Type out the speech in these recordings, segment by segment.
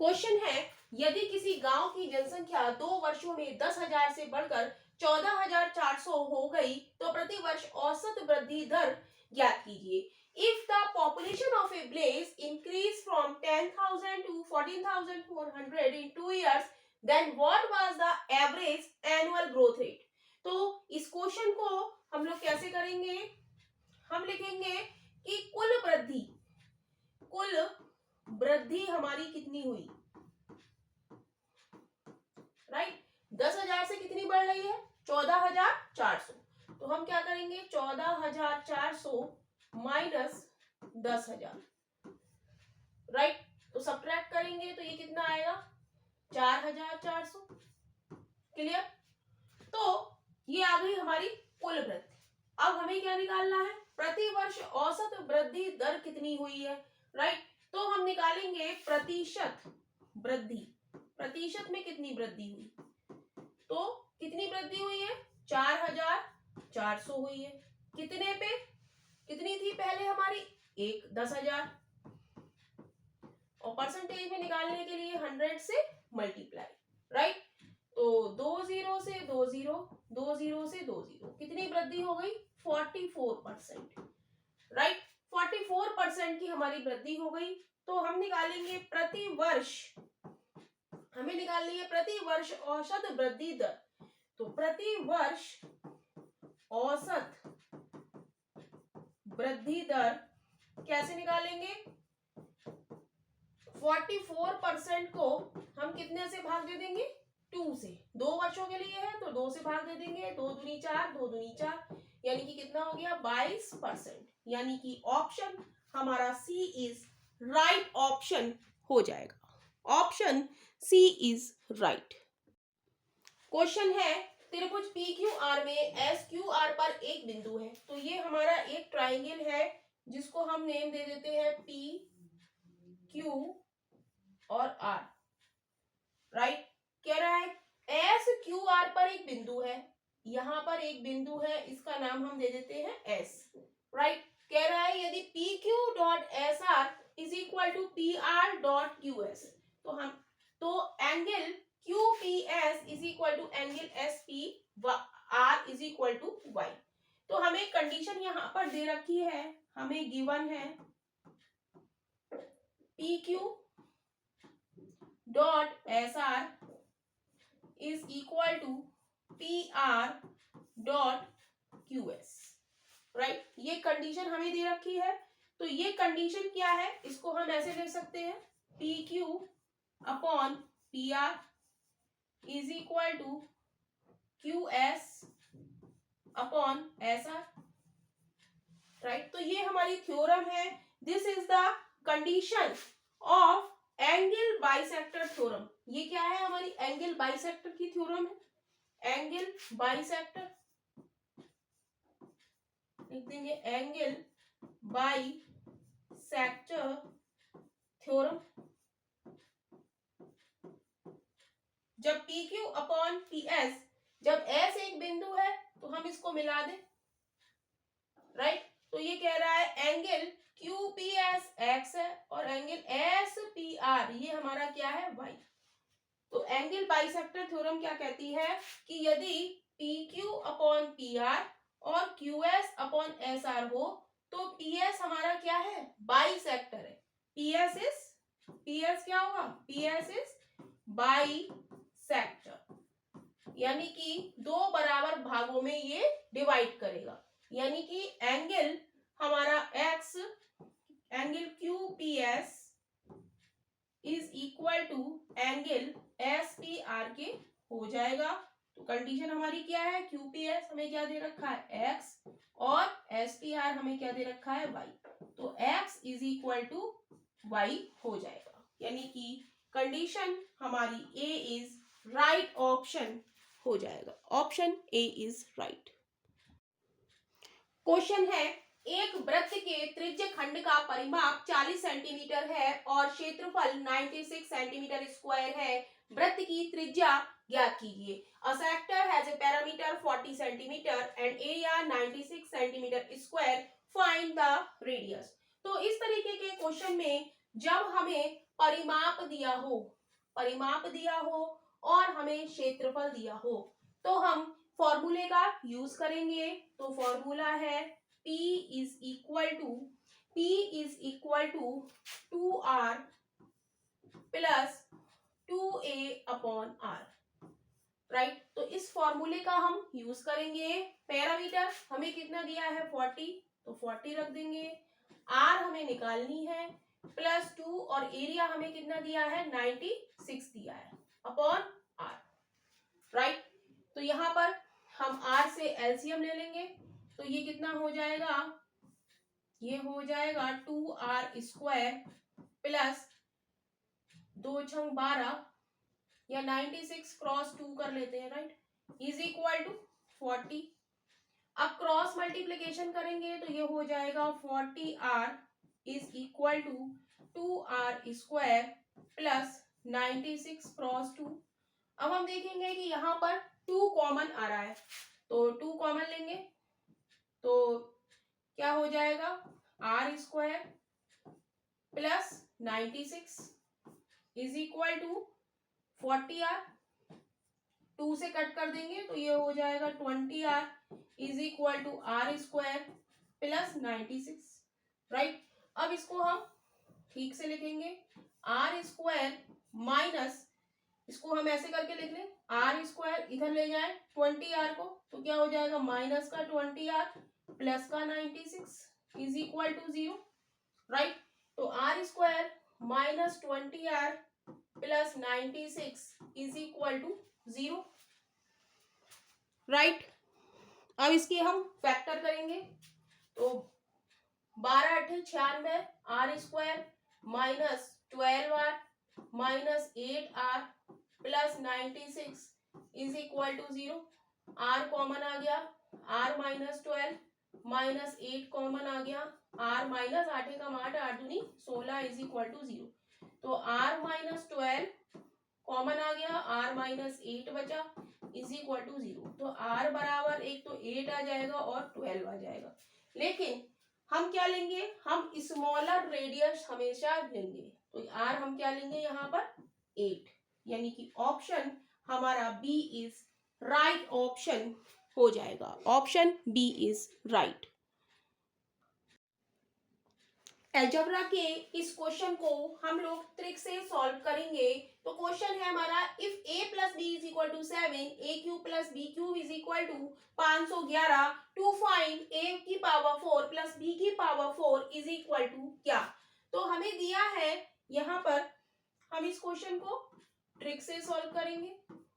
Question है, यदि किसी गांव की जनसंख्या 2 वर्षों में 10,000 से बढ़कर 14,400 हो गई तो प्रति वर्ष औसत वृद्धि दर ज्ञात कीजिए। If the population of A village increase from 10,000 to 14,400 in 2 years, then what was the average annual growth rate? तो इस क्वेश्चन को हम लोग कैसे करेंगे? हम लिखेंगे कि कुल वृद्धि हमारी कितनी हुई, राइट। 10,000 से कितनी बढ़ रही है? 14,400। तो हम क्या करेंगे? 14,400 माइनस 10,000, राइट। तो सब्ट्रैक्ट करेंगे तो ये कितना आएगा? 4,400। क्लियर? तो ये आ गई हमारी कुल वृद्धि। अब हमें क्या निकालना है? प्रति वर्ष औसत वृद्धि दर कितनी हुई है, राइट। तो हम निकालेंगे प्रतिशत वृद्धि। प्रतिशत में कितनी वृद्धि हुई? तो कितनी वृद्धि हुई है? 4,400 हुई है। कितने पे? कितनी थी पहले हमारी? 10,000। और परसेंटेज में निकालने के लिए 100 से मल्टीप्लाई, राइट। तो 20 से 20, 20 से 20, कितनी वृद्धि हो गई? 44%, राइट। 44% की हमारी वृद्धि हो गई। तो हम निकालेंगे प्रति वर्ष, हमें निकालनी है प्रति वर्ष औसत वृद्धि दर। तो प्रति वर्ष औसत वृद्धि दर कैसे निकालेंगे? 44% को हम कितने से भाग दे देंगे? 2 से। 2 वर्षों के लिए है तो 2 से भाग दे देंगे। 2 दूनी 4, 2 दूनी 4, यानी कि कितना हो गया? 22%। यानी कि ऑप्शन हमारा सी इज राइट ऑप्शन हो जाएगा। Option C is right. Question है, त्रिभुज PQR में SQR पर एक बिंदु है। तो ये हमारा एक ट्राइंगल है जिसको हम नेम दे देते हैं P, Q और R, राइट। कह रहा है SQR पर एक बिंदु है, यहां पर एक बिंदु है, इसका नाम हम दे देते हैं S, राइट। कह रहा है यदि PQ dot SR is equal to PR dot QS, तो angle QPS is equal to angle SPR is equal to Y। तो हमें कंडीशन यहां पर दे रखी है, हमें गिवन है PQ dot SR is equal to PR dot QS, right. ये कंडीशन हमें दे रखी है। तो ये कंडीशन क्या है? इसको हम ऐसे लिख सकते हैं, PQ upon PR is equal to QS upon SR, right. तो ये हमारी थ्योरम है। This is the condition of angle bisector theorem. ये क्या है? हमारी एंगल बाइसेक्टर की थ्योरम है। एंगल बाइसेक्टर लिख देंगे, एंगल बाइसेक्टर थ्योरम। जब PQ अपॉन PS, जब S एक बिंदु है तो हम इसको मिला दें, राइट। तो ये कह रहा है एंगल QPS X है और एंगल SPR ये हमारा क्या है? Y। तो एंगल बाइसेक्टर थ्योरम क्या कहती है कि यदि PQ अपॉन PR और QS अपॉन SR हो तो PS हमारा क्या है? बाइसेक्टर है। PS क्या होगा? PS इज बाइसेक्टर, यानी कि 2 बराबर भागों में ये डिवाइड करेगा। यानी कि एंगल हमारा X, angle QPS is equal to angle SPR के हो जाएगा। तो कंडीशन हमारी क्या है? QPS हमें क्या दे रखा है? X और SPR हमें क्या दे रखा है? Y। तो X is equal to Y हो जाएगा, यानी कि कंडीशन हमारी A इज राइट ऑप्शन हो जाएगा। Option A is right. Question है, एक वृत्त के त्रिज्य खंड का परिमाप 40 सेंटीमीटर है और क्षेत्रफल 96 सेंटीमीटर स्क्वायर है। वृत्त की त्रिज्या ज्ञात कीजिए। A sector has a parameter 40 centimetre and area 96 centimetre square, find the radius. तो इस तरीके के क्वेश्चन में जब हमें परिमाप दिया हो और हमें क्षेत्रफल दिया हो, तो हम फॉर्मूले का यूज करेंगे। तो फॉर्मूला है P is equal to 2R plus 2A upon R, right. तो इस फॉर्मूले का हम यूज करेंगे। पैरामीटर हमें कितना दिया है 40, तो 40 रख देंगे। R हमें निकालनी है प्लस 2 और एरिया हमें कितना दिया है 96 दिया है अपॉन R, राइट। तो यहाँ पर हम R से एलसीएम ले लेंगे, तो ये कितना हो जाएगा, ये हो जाएगा 2R स्क्वायर प्लस 2 छंग 12 या 96 क्रॉस 2 कर लेते हैं, राइट, इज इक्वल टू 40। अब क्रॉस मल्टीप्लीकेशन करेंगे तो ये हो जाएगा 40R is equal to 2R square plus 96 cross 2। अब हम देखेंगे कि यहाँ पर 2 कॉमन आ रहा है, तो 2 कॉमन लेंगे तो क्या हो जाएगा R square plus 96 is equal to 40R। 2 से कट कर देंगे तो ये हो जाएगा 20R is equal to R square plus 96, right. अब इसको हम ठीक से लिखेंगे, R स्क्वायर माइनस, इसको हम ऐसे करके लिख लें, R स्क्वायर इधर ले जाए 20R को, तो क्या हो जाएगा माइनस का 20R प्लस का 96 इज इक्वल टू 0, राइट। तो R square minus 20R plus 96 is equal to 0, right. अब इसके हम फैक्टर करेंगे, तो 12 8 96, R square minus 12R minus 8R plus 96 is equal to 0। R common आ गया, R माइनस 12 माइनस 8 कॉमन आ गया, R माइनस 8 एकम 8 8 दूनी 16 इज इक्वल टू 0। तो R माइनस 12 कॉमन आ गया, R माइनस 8 बचा इज इक्वल टू 0। तो R बराबर एक तो 8 आ जाएगा और 12 आ जाएगा। लेकिन हम क्या लेंगे, हम स्मॉलर रेडियस हमेशा लेंगे, तो R हम क्या लेंगे यहाँ पर 8, यानी कि ऑप्शन हमारा बी इज राइट ऑप्शन हो जाएगा। Option B is right. Algebra के इस क्वेश्चन को हम लोग ट्रिक से सॉल्व करेंगे। तो क्वेश्चन है हमारा, if a plus B is equal to 7, a cube plus B cube is equal to 511, to find a की पावर 4 प्लस b की पावर 4 इज इक्वल टू क्या। तो हमें दिया है यहाँ पर, हम इस क्वेश्चन को ट्रिक से सॉल्व करेंगे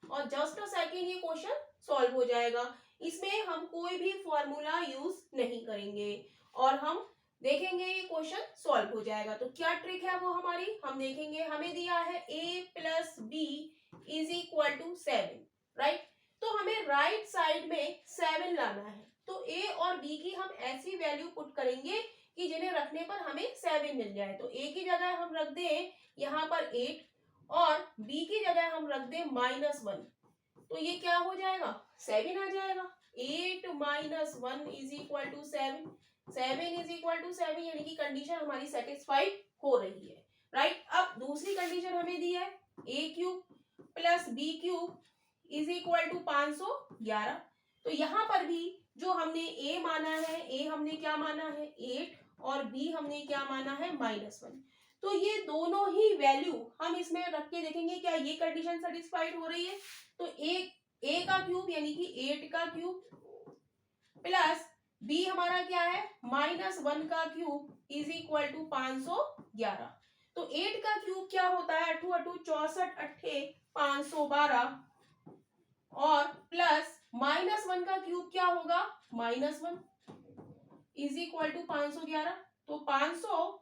और जस्ट अ सेकेंड ये क्वेश्चन सॉल्व हो जाएगा। इसमें हम कोई भी फॉर्मूला यूज नहीं करेंगे और हम देखेंगे ये क्वेश्चन सॉल्व हो जाएगा। तो क्या ट्रिक है वो हमारी, हम देखेंगे। हमें दिया है a plus B is equal to 7, right. तो हमें राइट साइड में 7 लाना है, तो a और b की हम ऐसी वैल्यू पुट करेंगे कि जिन्हें रखने पर हमें 7 मिल जाए। तो a की जगह हम रख दें यहाँ पर 8 और b की जगह हम रख दें -1, तो ये क्या हो जाएगा 7 आ जाएगा। 8 minus 1 is equal to 7, 7 is equal to 7, यानी कि कंडीशन हमारी सेटिस्फाइड हो रही है, राइट। अब दूसरी कंडीशन हमें दी है a cube plus B cube is equal to 511। तो यहाँ पर भी जो हमने a माना है, a हमने क्या माना है 8 और b हमने क्या माना है -1, तो ये दोनों ही वैल्यू हम इसमें रख के देखेंगे क्या ये कंडीशन सेटिस्फाइड हो रही है। तो a का क्यूब यानी कि 8 का क्यूब प्लस b हमारा क्या है -1 का क्यूब इज इक्वल टू 511। तो 8 का क्यूब क्या होता है 8 8 64 8 512 और प्लस -1 का क्यूब क्या होगा -1 इज इक्वल टू 511। तो 500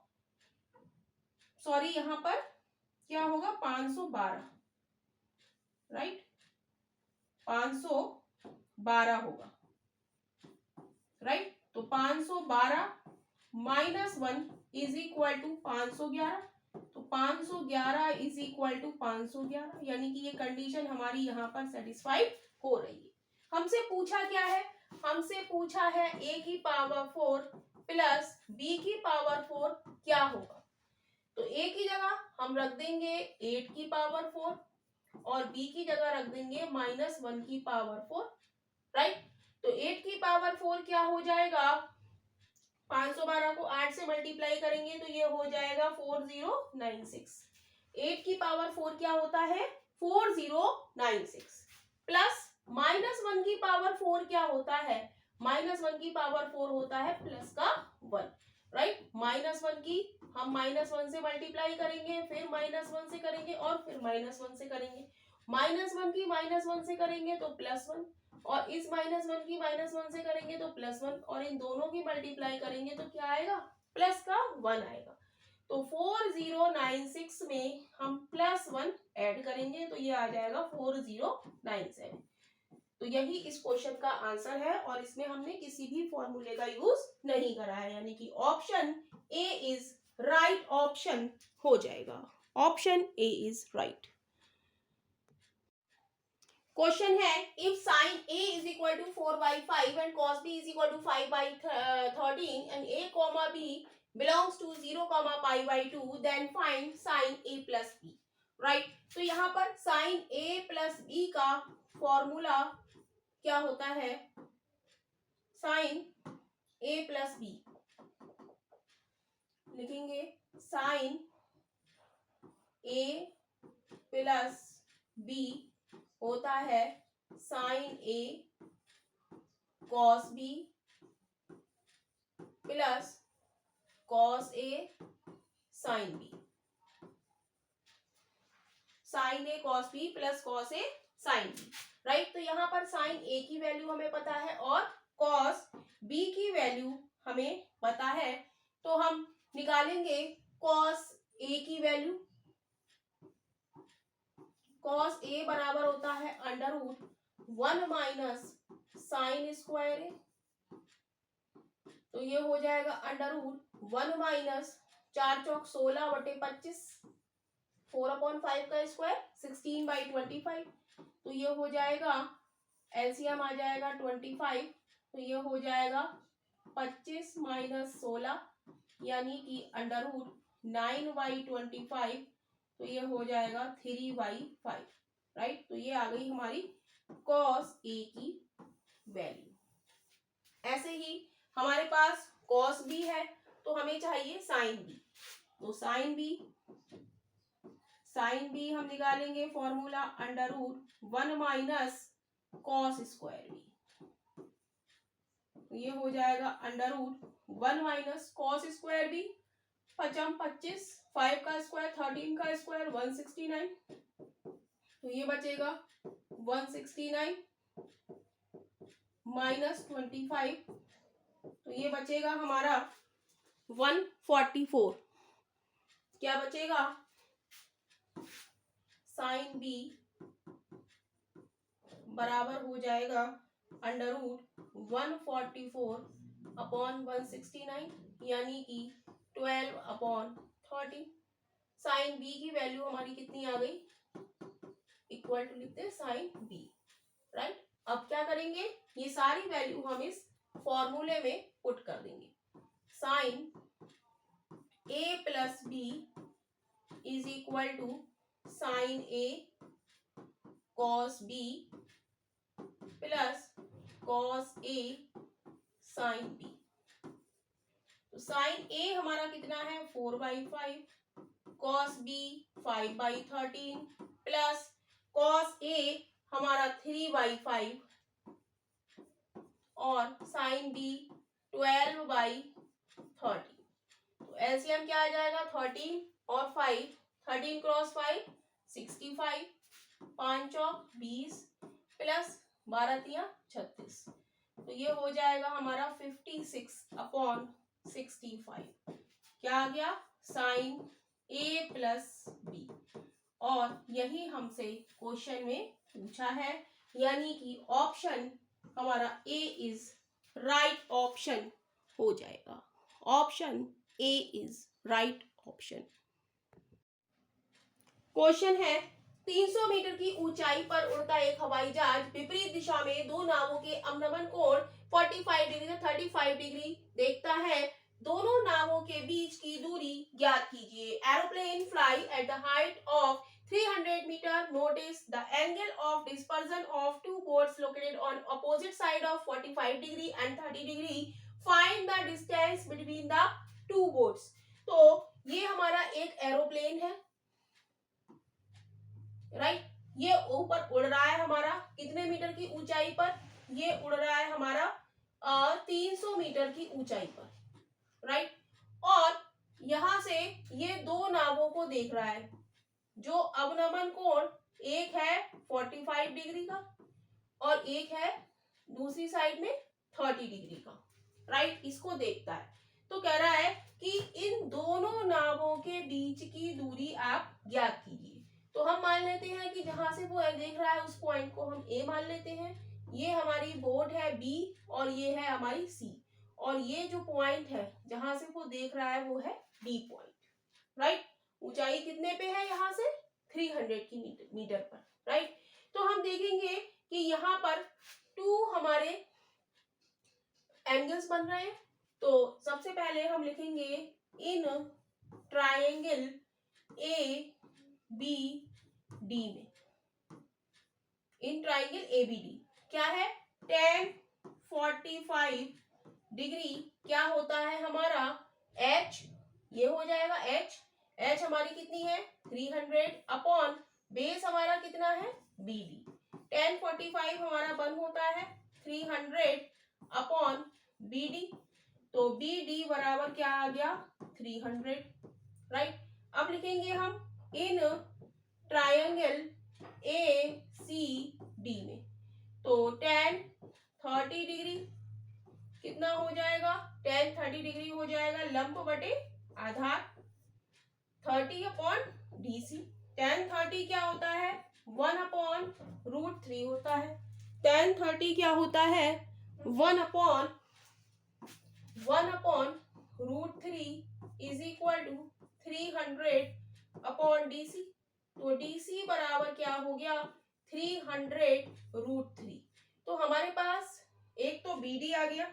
सॉरी यहाँ पर क्या होगा 512, राइट, 512 होगा, राइट। तो 512 -1 इज इक्वल टू 511, तो 511 इज इक्वल टू 511, यानी कि ये कंडीशन हमारी यहाँ पर सेटिस्फाइड हो रही है। हमसे पूछा क्या है, हमसे पूछा है a की पावर 4 प्लस b की पावर 4 क्या होगा। तो ए की जगह हम रख देंगे 8 की पावर 4 और बी की जगह रख देंगे -1 की पावर 4, राइट। तो 8 की पावर 4 क्या हो जाएगा, 512 को 8 से मल्टीप्लाई करेंगे तो ये हो जाएगा 4096। 8 की पावर 4 क्या होता है, 4096 प्लस -1 की पावर 4 क्या होता है, -1 की पावर 4 होता है प्लस का 1, राइट। -1 की हम -1 से मल्टीप्लाई करेंगे, फिर -1 से करेंगे और फिर -1 से करेंगे। -1 की -1 से करेंगे तो +1 और इस -1 की -1 से करेंगे तो +1 और इन दोनों की मल्टीप्लाई करेंगे तो क्या आएगा, प्लस का 1 आएगा। तो 4096 में हम +1 ऐड करेंगे तो ये आ जाएगा 4097। तो यही इस क्वेश्चन का आंसर है और इसमें हमने किसी भी फॉर्मूले का यूज नहीं करा है, यानी कि option A is right option हो जाएगा। Option A is right. Question है, if sine a is equal to 4/5 and cos b is equal to 5/13 and a comma b belongs to 0, then find sine a plus b, right. तो यहाँ पर sine a plus b का formula क्या होता है, sine a plus b लिखेंगे, sine a plus b होता है sine a cos b plus cos a sine b, sine a cos b plus cos a sine b, right. तो यहाँ पर साइन a की वैल्यू हमें पता है और कॉस b की वैल्यू हमें पता है, तो हम निकालेंगे कॉस a की वैल्यू। कॉस a बराबर होता है √1 माइनस साइन स्क्वायर a, तो ये हो जाएगा √1 माइनस 4 चौक 16/25, 4/5 का स्क्वायर 16/25, तो ये हो जाएगा, एलसीएम आ जाएगा 25, तो ये हो जाएगा 25 माइनस 16 यानी कि √9/25, तो ये हो जाएगा 3/5, राइट। तो ये आ गई हमारी कॉस ए की वैल्यू। ऐसे ही हमारे पास कॉस बी है तो हमें चाहिए साइन बी, तो साइन बी हम निकालेंगे formula √1 minus cos square B, तो ये हो जाएगा √1 माइनस कॉस स्क्वायर बी, 25, 5 का स्क्वायर 13 का स्क्वायर 169, तो ये बचेगा 169 माइनस 25, तो ये बचेगा हमारा 144। क्या बचेगा, साइन बी बराबर हो जाएगा √144/169 यानी कि 12/30। साइन बी की वैल्यू हमारी कितनी आ गई, इक्वल टू लिखते हैं साइन बी, राइट। अब क्या करेंगे, ये सारी वैल्यू हम इस फॉर्मूले में पुट कर देंगे। Sine a plus B is equal to sine a cos b plus cos a sine b। तो साइन a हमारा कितना है 4/5, cos b 5/13 plus cos a हमारा 3/5 और साइन b 12/30। तो एलसीएम क्या आ जाएगा, 13 और 5, 13 क्रॉस 5 65, 5 चौक 20 प्लस 12 तिया 36, तो ये हो जाएगा हमारा 56/65। क्या आ गया, साइन a प्लस बी, और यही हमसे क्वेश्चन में पूछा है, यानी कि ऑप्शन हमारा ए इज राइट ऑप्शन हो जाएगा। Option A is right option. Question है, 300 मीटर की ऊंचाई पर उड़ता एक हवाई जहाज विपरीत दिशा में दो नावों के अवनमन कोण 45 डिग्री से 35 डिग्री देखता है, दोनों नावों के बीच की दूरी ज्ञात कीजिए। Aeroplane fly at the height of 300 metre. Notice the angle of dispersion of two boats located on opposite side of 45 degree and 30 degree. Find the distance between the two boats. तो ये हमारा एक एरोप्लेन है, right ये ऊपर उड़ रहा है हमारा कितने मीटर की ऊंचाई पर, ये उड़ रहा है हमारा 300 मीटर की ऊंचाई पर, राइट और यहां से ये दो नावों को देख रहा है, जो अवनमन कोण एक है 45 डिग्री का और एक है दूसरी साइड में 30 डिग्री का, राइट इसको देखता है। तो कह रहा है कि इन दोनों नावों के बीच की दूरी आप ज्ञात कीजिए। तो हम मान लेते हैं कि जहां से वो देख रहा है उस पॉइंट को हम ए मान लेते हैं, ये हमारी बोट है बी और ये है हमारी सी, और ये जो पॉइंट है जहां से वो देख रहा है वो है डी पॉइंट, राइट ऊंचाई कितने पे है यहाँ से 300 की मीटर पर, राइट। तो हम देखेंगे कि यहाँ पर टू हमारे एंगल्स बन रहे हैं। तो सबसे पहले हम लिखेंगे in triangle A B D में, in triangle A B D क्या है 10 45 डिग्री क्या होता है हमारा एच, ये हो जाएगा एच, एच हमारी कितनी है 300 अपॉन बेस हमारा कितना है बी डी, 10 45 हमारा बन होता है 300 अपॉन बी डी, तो बी डी बराबर क्या आ गया 300, राइट। अब लिखेंगे हम इन ट्रायंगल ए सी डी में, तो 10 30 डिग्री कितना हो जाएगा 10 30 डिग्री हो जाएगा लंब बटे आधार 30 अपॉन डी सी, 10 30 क्या होता है 1 अपॉन √3 होता है, 10 30 क्या होता है 1 upon √3 is equal to 300 upon D C, तो डी सी बराबर क्या हो गया 300 √3। तो हमारे पास एक तो बी डी आ गया,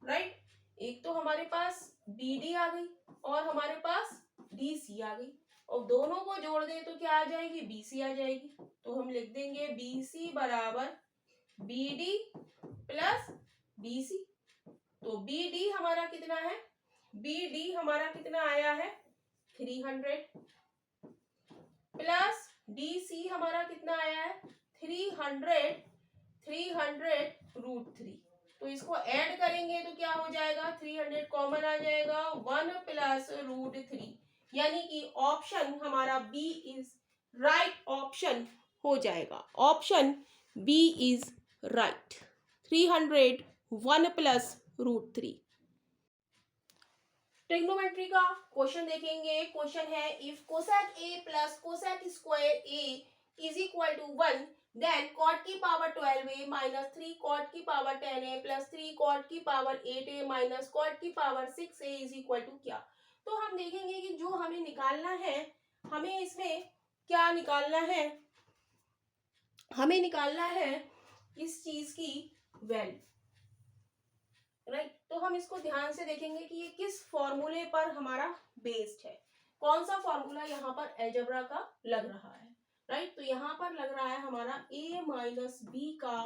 राइट एक तो हमारे पास बी डी आ गई और हमारे पास डी सी आ गई, और दोनों को जोड़ दें तो क्या आ जाएगी बी सी आ जाएगी। तो हम लिख देंगे बी सी बराबर B D plus D C, तो बी डी हमारा कितना है बी डी हमारा कितना आया है 300 प्लस डी सी हमारा कितना आया है 300 √3। तो इसको ऐड करेंगे तो क्या हो जाएगा 300 कॉमन आ जाएगा 1 प्लस √3, यानी कि ऑप्शन हमारा बी इज राइट ऑप्शन हो जाएगा, ऑप्शन बी इज राइट 300 1 प्लस √3। ट्रिग्नोमेट्री का क्वेश्चन देखेंगे, क्वेश्चन है if cosec A plus cosec square A is equal to 1 then cot की पावर 12a माइनस 3 कॉट की पावर 10a प्लस 3 कॉट की power 8a minus cot की power 6a is equal to क्या। तो हम देखेंगे कि जो हमें निकालना है, हमें इसमें क्या निकालना है, हमें निकालना है इस चीज की वैल्यू, राइट। तो हम इसको ध्यान से देखेंगे कि ये किस फॉर्मूले पर हमारा बेस्ड है, कौन सा फॉर्मूला यहाँ पर अलजेब्रा का लग रहा है, राइट। तो यहाँ पर लग रहा है हमारा a माइनस बी का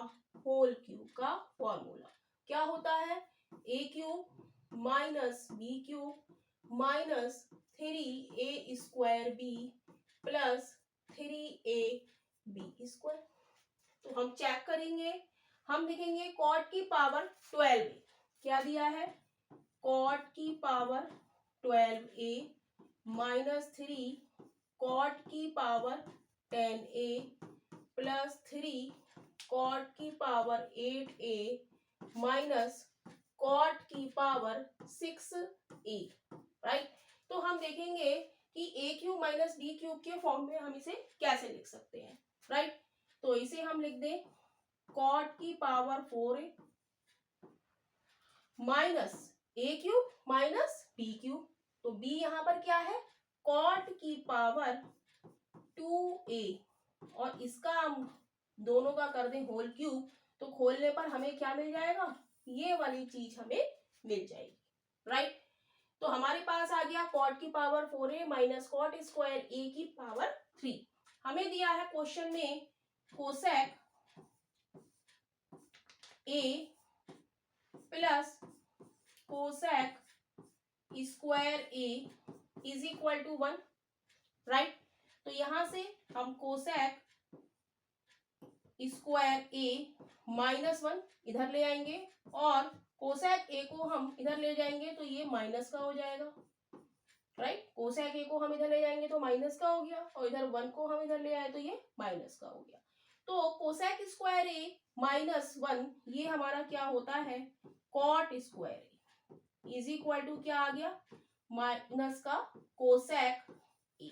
होल क्यूब का फॉर्मूला क्या होता है a cube minus B cube minus 3a square B plus 3a B square. तो हम चेक करेंगे, हम देखेंगे कॉट की पावर 12 क्या दिया है कॉट की पावर 12a माइनस 3 कॉट की पावर 10a प्लस 3 कॉट की पावर 8a माइनस कॉट की पावर 6a, राइट। तो हम देखेंगे कि a cube minus b cube के फॉर्म में हम इसे कैसे लिख सकते हैं, राइट। तो इसे हम लिख दें कॉट की power 4a minus a cube minus b cube, तो b यहाँ पर क्या है कॉट की पावर 2a और इसका हम दोनों का कर दें होल क्यूब, तो खोलने पर हमें क्या मिल जाएगा ये वाली चीज हमें मिल जाएगी, राइट। तो हमारे पास आ गया कॉट की power 4a minus cot square a की पावर 3। हमें दिया है क्वेश्चन में cosec a plus cosec square a is equal to 1, right. तो यहां से हम कोसेक स्क्वायर a माइनस 1 इधर ले आएंगे और कोसेक a को हम इधर ले जाएंगे तो ये माइनस का हो जाएगा, राइट। कोसेक a को हम इधर ले जाएंगे तो माइनस का हो गया और इधर 1 को हम इधर ले आए तो ये माइनस का हो गया। तो कोसेक स्क्वायर a माइनस 1 ये हमारा क्या होता है, cot square a is equal to क्या आ गया, माइनस का कोसेक a,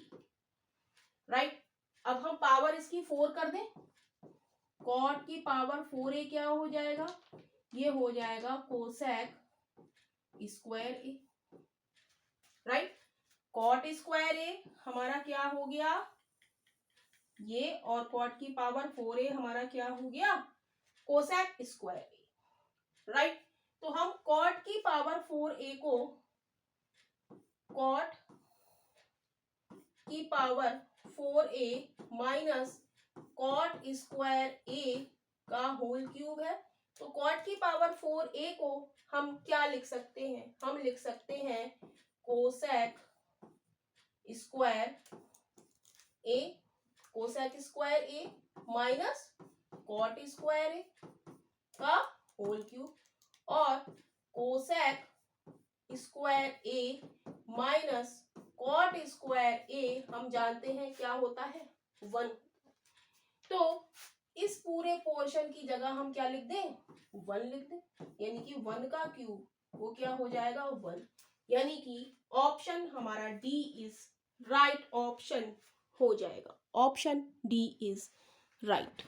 राइट। अब हम पावर इसकी 4 कर दें, कॉट की पावर 4a क्या हो जाएगा, ये हो जाएगा cosec square a, right. Cot square a हमारा क्या हो गया ये, और कॉट की पावर 4a हमारा क्या हो गया, कोसेक स्क्वायर a, राइट। तो हम कॉट की पावर 4a को कॉट की power 4a minus cot square a का होल क्यूब है। तो कॉट की पावर 4a को हम क्या लिख सकते हैं, हम लिख सकते हैं cosec square a, cosec square a minus cot square a का होल क्यूब, और cosec square a minus cot square a हम जानते हैं क्या होता है, 1। तो इस पूरे पोर्शन की जगह हम क्या लिख दें, 1 लिख दें, यानी कि 1 का क्यूब वो क्या हो जाएगा 1, यानी कि ऑप्शन हमारा डी इज राइट ऑप्शन हो जाएगा, option D is right.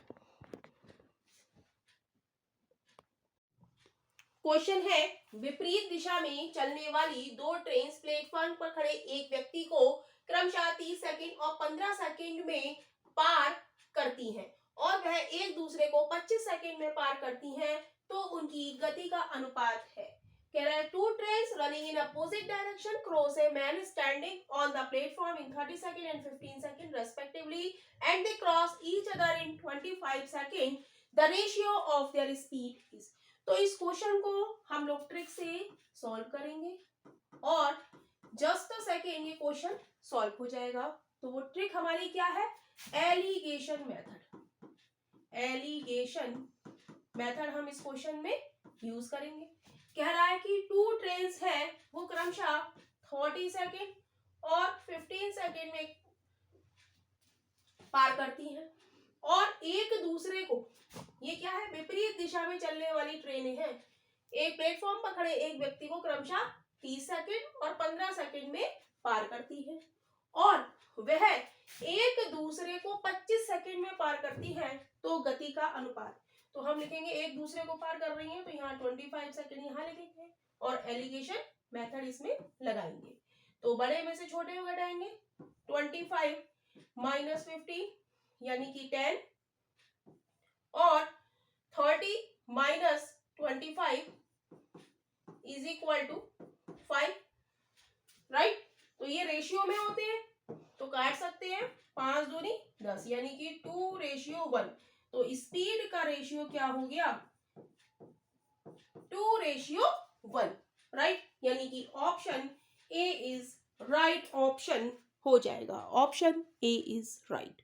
Question है विपरीत दिशा में चलने वाली 2 ट्रेन प्लेटफॉर्म पर खड़े एक व्यक्ति को क्रमशः 30 सेकंड और 15 सेकंड में पार करती हैं और वह एक दूसरे को 25 सेकंड में पार करती हैं, तो उनकी गति का अनुपात है। कह रहा है 2 trains running in opposite direction cross a man standing on the platform in 30 seconds and 15 seconds respectively and they cross each other in 25 seconds. The ratio of their speed is। तो इस क्वेश्चन को हम लोग trick से solve करेंगे और just a second ये question solve हो जाएगा। तो वो ट्रिक हमारी क्या है, एलिगेशन मेथड। एलिगेशन मेथड हम इस क्वेश्चन में यूज करेंगे। कह रहा है कि 2 ट्रेन्स है वो क्रमशः 30 सेकेंड और 15 सेकेंड में पार करती हैं और एक दूसरे को, ये क्या है, विपरीत दिशा में चलने वाली ट्रेनें हैं, एक प्लेटफॉर्म पर खड़े एक व्यक्ति को क्रमशः 30 सेकेंड और 15 सेकेंड में पार करती है और वह एक दूसरे को 25 सेकेंड में पार करती है, तो गति का अनुपात। तो हम लिखेंगे एक दूसरे को पार कर रही हैं तो यहाँ 25 सेकेंड यहाँ लिखेंगे और एलिगेशन मेथड इसमें लगाएंगे। तो बड़े में से छोटे को घटाएंगे, 25 माइनस 50 यानी कि 10 और 30 minus 25 is equal to 5, right. तो ये रेशियो में होते हैं तो काट सकते हैं, 5 दूनी 10 यानी कि 2:1। तो स्पीड का रेशियो क्या हो गया, 2:1, राइट। यानी कि option A is right option हो जाएगा, option A is right.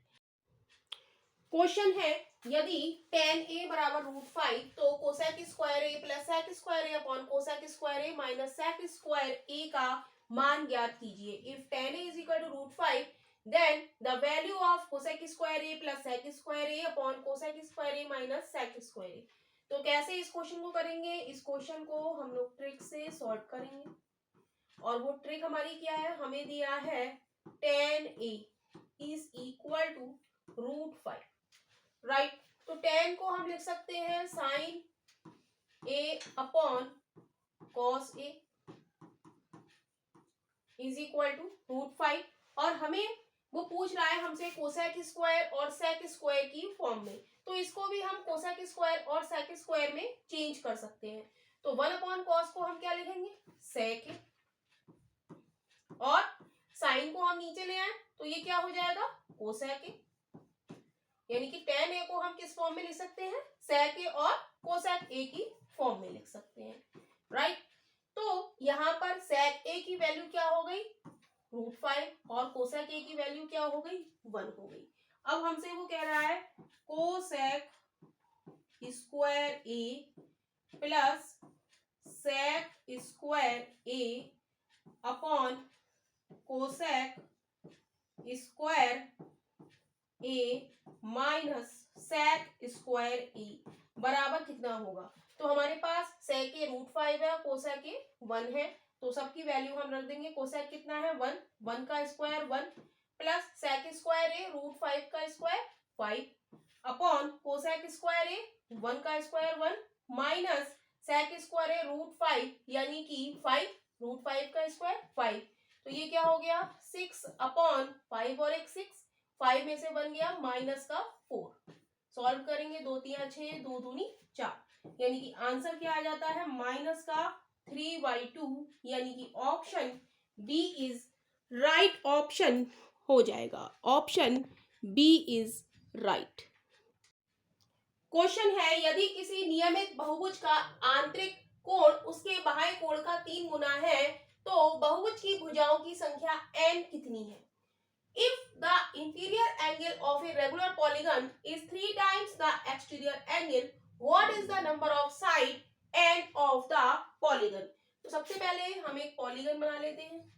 Question है यदि tan a बराबर √5 तो cosec square a plus sec square a upon cosec square a minus sec square a का मान ज्ञात कीजिए। If tan a is equal to √5 then the value of cosec square a plus sec square a upon cosec square a minus sec square a। तो कैसे इस question को करेंगे, इस क्वेश्चन को हम लोग ट्रिक से सॉल्व करेंगे और वो ट्रिक हमारी क्या है, हमें दिया है tan a is equal to √5, right. तो tan को हम लिख सकते हैं sine a upon cos a is equal to √5 और हमें वो पूछ रहा है हमसे कोसेक स्क्वायर और सेक स्क्वायर की फॉर्म में, तो इसको भी हम कोसेक स्क्वायर और सेक स्क्वायर में चेंज कर सकते हैं। तो 1 अपॉन कॉस को हम क्या लिखेंगे, सेक a और साइन को हम नीचे ले आए तो ये क्या हो जाएगा, कोसेक ए, यानी कि tan a को हम किस फॉर्म में लिख सकते हैं, sec a और कोसेक a की फॉर्म में लिख सकते हैं, राइट। तो यहाँ पर sec a की वैल्यू क्या हो गई, √5 और कोसेक a की वैल्यू क्या हो गई, 1 हो गई। अब हमसे वो कह रहा है cosec square a plus sec square a upon cosec square a minus sec square a बराबर कितना होगा। तो हमारे पास sec a √5 है, कोसेक a 1 है, तो सबकी वैल्यू हम रख देंगे। कोसेक कितना है 1, 1 का square 1 plus sec square a √5 का square 5 upon cosec square a 1 का square 1 minus sec square a √5 यानी कि 5, √5 का स्क्वायर 5, तो ये क्या हो गया 6 अपॉन 5 और एक 6, 5 में से बन गया माइनस का 4। सॉल्व करेंगे 2 3 6, 2 दूनी 4, यानी कि आंसर क्या आ जाता है माइनस का 3/2, यानी कि option B is right option हो जाएगा। Option B is right. Question है यदि किसी नियमित बहुभुज का आंतरिक कोण उसके बाह्य कोण का 3 गुना है तो बहुभुज की भुजाओं की संख्या n कितनी है। If the interior angle of a regular polygon is 3 times the exterior angle, what is the number of side n of the polygon? तो सबसे पहले हम एक पॉलीगन बना लेते हैं।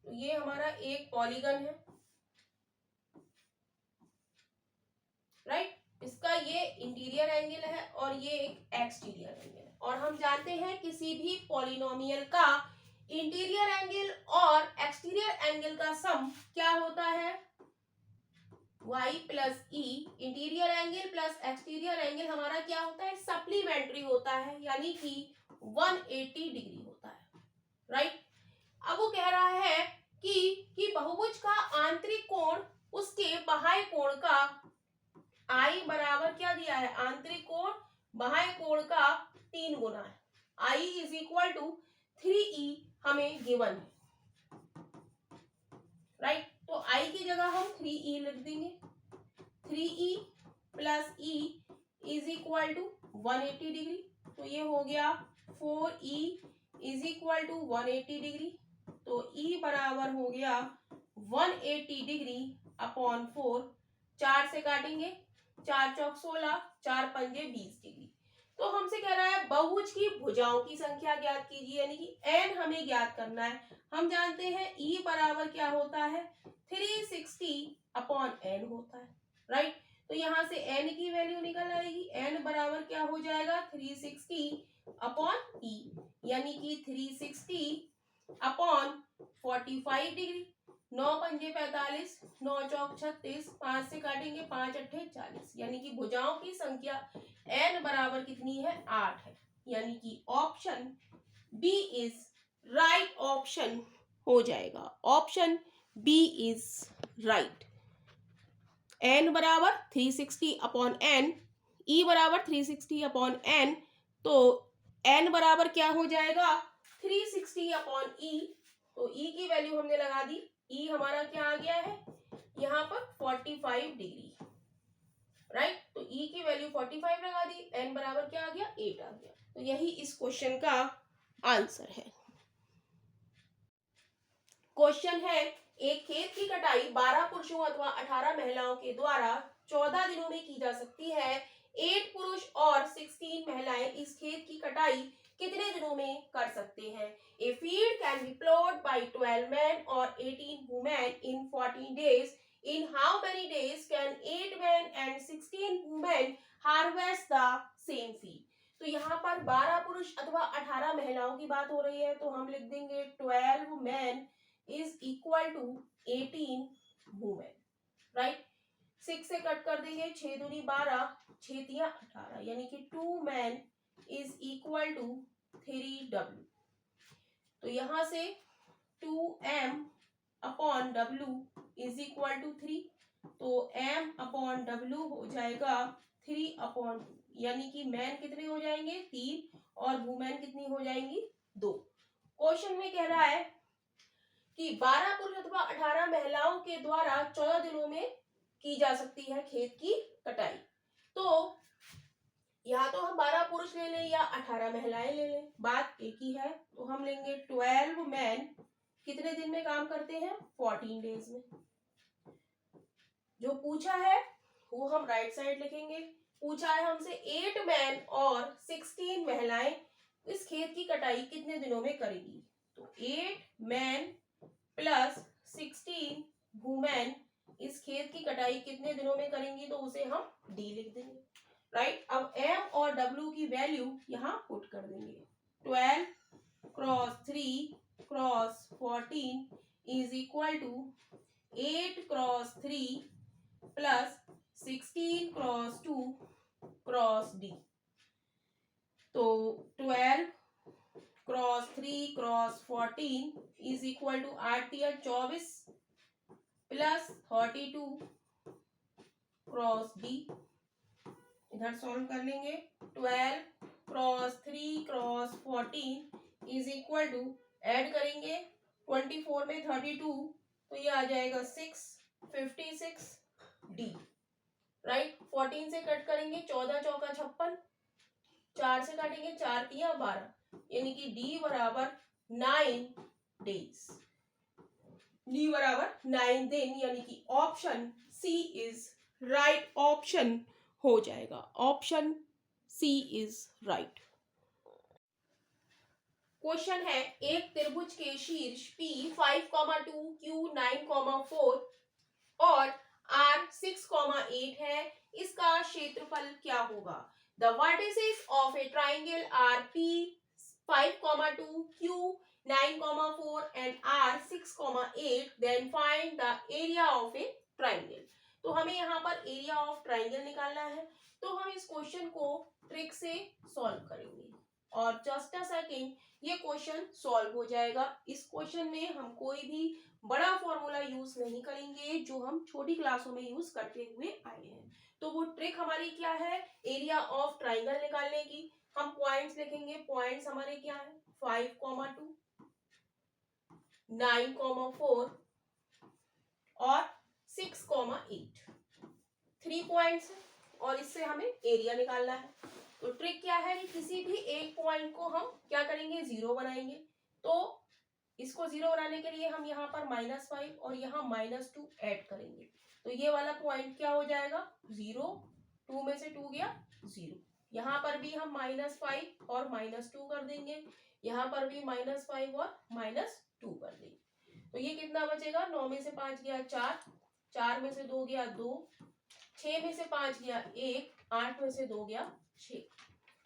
तो ये हमारा एक पॉलीगन है, राइट। इसका ये इंटीरियर एंगल है और ये एक एक्सटीरियर एंगल है, और हम जानते हैं किसी भी पॉलिनोमियल का इंटीरियर एंगल और एक्सटीरियर एंगल का सम क्या होता है, y plus E. Interior angle plus exterior angle हमारा क्या होता है, सप्लीमेंट्री होता है, यानी कि 180 डिग्री होता है, राइट। अब वो कह रहा है कि बहुभुज का आंतरिक कोण उसके बाह्य कोण का I बराबर क्या दिया है, आंतरिक कोण बाह्य कोण का 3 गुना है। I is equal to 3e हमें गिवन है, राइट। तो I की जगह हम 3e लिख देंगे। 3e plus e is equal to 180 degree, तो ये हो गया 4e is equal to 180 degree, तो e बराबर हो गया 180 डिग्री अपॉन 4, 4 से काटेंगे, 4 चौक 16, 4 पंजे 20 डिग्री। तो हमसे कह रहा है बहुभुज की भुजाओं की संख्या ज्ञात कीजिए, यानी कि n हमें ज्ञात करना है। हम जानते हैं e बराबर क्या होता है, 360 अपॉन n होता है, राइट। तो यहाँ से n की वैल्यू निकल आएगी, n बराबर क्या हो जाएगा 360 अपॉन e, यानी कि 360 अपॉन 45 डिग्री, 9 पंजे 45, 9 चौक 36, 5 से काटेंगे 5 अट्ठे 40, यानी कि भुजाओं की संख्या n बराबर कितनी है 8 है, यानी कि option B is right option हो जाएगा। Option B is right. n बराबर 360 अपॉन n, e बराबर 360 अपॉन n, तो n बराबर क्या हो जाएगा 360 अपॉन e, तो e की वैल्यू हमने लगा दी, e हमारा क्या आ गया है यहाँ पर 45 डिग्री, राइट। तो e की वैल्यू 45 लगा दी, n बराबर क्या आ गया 8 आ गया, तो यही इस क्वेश्चन का आंसर है। क्वेश्चन है एक खेत की कटाई 12 पुरुषों अथवा 18 महिलाओं के द्वारा 14 दिनों में की जा सकती है। 8 पुरुष और 16 महिलाएं इस खेत की कटाई कितने दिनों में कर सकते हैं। A field can be plowed by 12 men or 18 women in 14 days. In how many days can 8 men and 16 women harvest the same field? तो यहाँ पर 12 पुरुष अथवा 18 महिलाओं की बात हो रही है, तो हम लिख देंगे 12 men is equal to 18 women, right। 6 से कट कर देंगे, 6 दूनी 12, 6 तिया 18, यानी कि 2 men is equal to 3W। तो यहां से 2m/W इज इक्वल टू 3, तो m/W हो जाएगा 3/2, यानी कि मैन कितने हो जाएंगे 3 और वुमेन कितनी हो जाएंगी 2। क्वेश्चन में कह रहा है कि 12 पुरुष अथवा 18 महिलाओं के द्वारा 14 दिनों में की जा सकती है खेत की कटाई। तो या तो हम 12 पुरुष ले लें या 18 महिलाएं ले लें, बात एक ही है। तो हम लेंगे 12 मैन कितने दिन में काम करते हैं 14 डेज में। जो पूछा है वो हम राइट साइड लिखेंगे। पूछा है हमसे 8 मैन और 16 महिलाएं इस खेत की कटाई कितने दिनों में करेगी। तो 8 मैन प्लस 16 वुमेन इस खेत की कटाई कितने दिनों में करेंगी, तो उसे हम डी लिख देंगे। राइट, अब m और w की वैल्यू यहाँ पुट कर देंगे। 12 cross 3 cross 14 is equal to 8 cross 3 plus 16 cross 2 cross D. तो 12 cross 3 cross 14 is equal to 8 या 24 प्लस 32 क्रॉस डी। इधर सॉल्व कर लेंगे। 12 cross 3 cross 14 is equal to, add करेंगे 24 में 32, तो ये आ जाएगा 6 56 डी। राइट, 14 से कट करेंगे 14 चौका 56, 4 से काटेंगे 4 तिया 12, यानी कि डी बराबर 9 डेज। डी बराबर 9 दिन, यानी कि option C is right option हो जाएगा। Option C is right. Question है, एक त्रिभुज के शीर्ष P 5,2, Q 9,4 और R 6,8 है, इसका क्षेत्रफल क्या होगा। The vertices of a triangle are P 5,2, Q 9,4 and R 6,8, then find the area of a triangle। तो हमें यहाँ पर एरिया ऑफ ट्राइंगल निकालना है। तो हम इस क्वेश्चन को ट्रिक से सॉल्व करेंगे और जस्ट अ सेकेंड ये क्वेश्चन सॉल्व हो जाएगा। इस क्वेश्चन में हम कोई भी बड़ा फॉर्मूला यूज नहीं करेंगे जो हम छोटी क्लासों में यूज करते हुए आए हैं। तो वो ट्रिक हमारी क्या है, एरिया ऑफ ट्राइंगल निकालने की। हम पॉइंट्स लिखेंगे। पॉइंट्स हमारे क्या है 5,2, 9,4 और 6,8, 3 पॉइंट्स और इससे हमें एरिया निकालना है। तो ट्रिक क्या है कि किसी भी एक पॉइंट को हम क्या करेंगे 0 बनाएंगे। तो इसको 0 बनाने के लिए हम यहाँ पर -5 और यहाँ -2 ऐड करेंगे। तो ये वाला पॉइंट क्या हो जाएगा 0, 2 में से 2 गया 0। यहाँ पर भी हम -5 और -2 कर देंगे। यहाँ पर भी -5 और -2 कर देंगे। तो ये कितना बचेगा, 9 में से 5 गया 4, 4 में से 2 गया 2, 6 में से 5 गया 1, 8 में से 2 गया 6।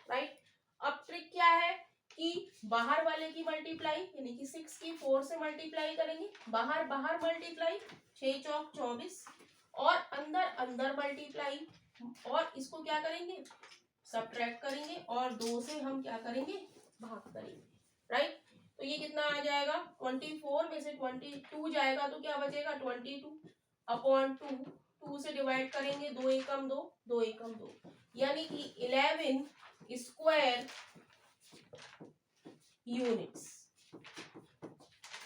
राइट, अब ट्रिक क्या है कि बाहर वाले की मल्टीप्लाई यानी कि 6 की 4 से मल्टीप्लाई करेंगे। बाहर बाहर मल्टीप्लाई 6 चौक 24 और अंदर अंदर मल्टीप्लाई, और इसको क्या करेंगे सबट्रैक्ट करेंगे और 2 से हम क्या करेंगे भाग करेंगे। राइट, तो ये कितना आ जाएगा 24 में से 22 जाएगा तो क्या बचेगा 22/2, 2 से डिवाइड करेंगे 2 एकम 2, 2 एकम 2, यानी कि 11 स्क्वायर यूनिट्स,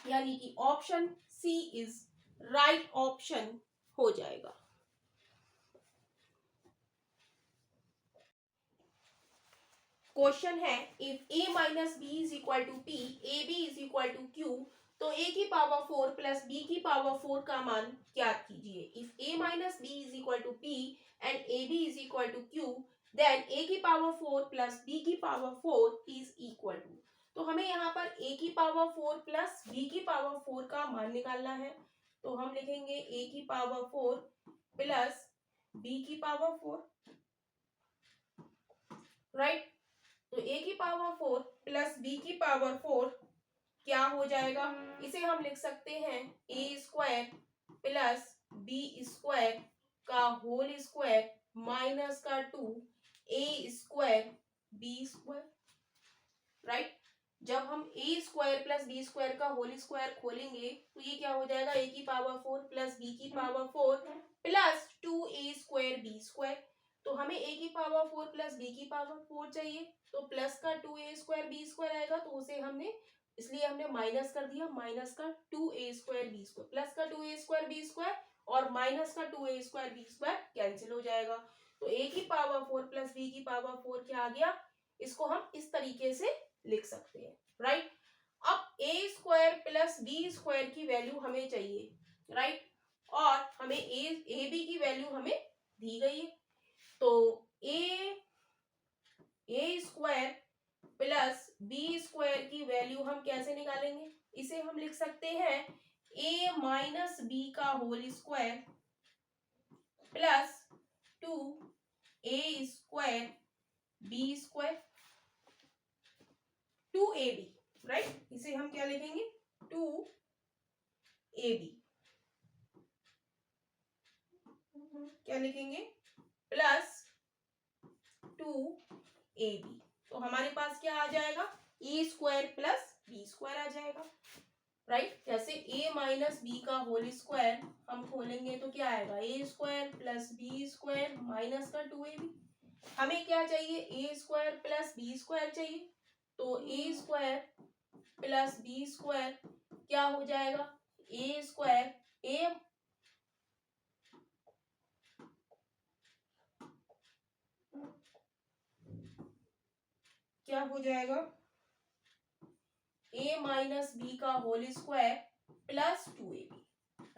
यानी कि option C is right option हो जाएगा। क्वेश्चन है, if a minus B is equal to P, A B is equal to Q, तो a की पावर 4 प्लस b की पावर 4 का मान ज्ञात कीजिए। If a minus B is equal to P and A B is equal to Q, then a की power 4 plus b की power 4 is equal to. तो हमें यहाँ पर a की पावर 4 प्लस b की पावर 4 का मान निकालना है। तो हम लिखेंगे a की पावर 4 प्लस b की पावर 4। राइट, तो a की पावर 4 प्लस b की पावर 4 क्या हो जाएगा, इसे हम लिख सकते हैं a square plus b square का होल स्क्वायर माइनस का 2 a square b square. Right, जब हम A square plus B square का होल स्क्वायर खोलेंगे तो ये क्या हो जाएगा, ए की पावर 4 प्लस बी की power 4 plus 2a square B square. तो हमें ए की पावर 4 प्लस बी की पावर 4 चाहिए, तो प्लस का 2a स्क्वायर बी स्क्वायर आएगा, तो उसे हमने इसलिए हमने माइनस कर दिया, माइनस का 2a square B square plus का 2a स्क्वायर बी स्क्वायर और माइनस का 2a square B square cancel हो जाएगा। तो a की पावर 4 प्लस बी की पावर 4 क्या आ गया, इसको हम इस तरीके से लिख सकते हैं, राइट। अब ए स्क्वायर प्लस बी स्क्वायर की वैल्यू हमें चाहिए, राइट, और हमें ए बी की वैल्यू हमें दी गई है। तो A square plus B square की वैल्यू हम कैसे निकालेंगे, इसे हम लिख सकते हैं ए माइनस बी का whole square plus 2a square B square 2ab, right. इसे हम क्या लिखेंगे, 2ab क्या लिखेंगे, प्लस 2ab। तो हमारे पास क्या आ जाएगा, A square plus B square आ जाएगा, राइट। जैसे a माइनस बी का होल स्क्वायर हम खोलेंगे तो क्या आएगा, A square plus B square minus का 2ab। हमें क्या चाहिए, A square plus B square चाहिए, तो A square plus B square क्या हो जाएगा, ए स्क्वायर ए क्या हो जाएगा, a माइनस बी का whole square plus 2ab,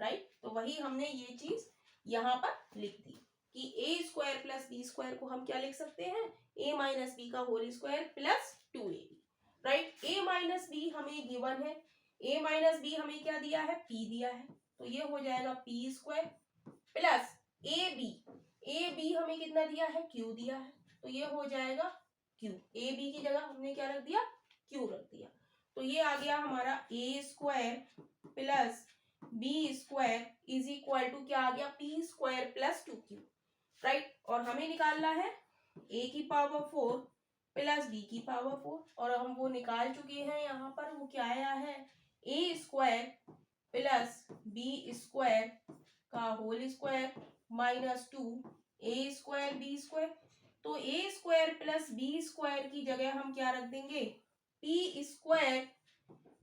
right. तो वही हमने ये चीज यहाँ पर लिख दी कि a square plus B square को हम क्या लिख सकते हैं, a माइनस बी का whole square plus 2ab, right. a minus B हमें गिवन है, a माइनस बी हमें क्या दिया है, p दिया है, तो ये हो जाएगा p square plus a b हमें कितना दिया है, q दिया है, तो ये हो जाएगा q। a b की जगह हमने क्या रख दिया, q रख दिया, तो ये आ गया हमारा a square plus B square is equal to क्या आ गया, p square plus 2q, right. और हमें निकालना है a की पावर 4 प्लस b की पावर 4, और हम वो निकाल चुके हैं, यहाँ पर वो क्या आया है, a square plus B square का whole square minus 2a square B square. तो a square plus B square की जगह हम क्या रख देंगे, p स्क्वायर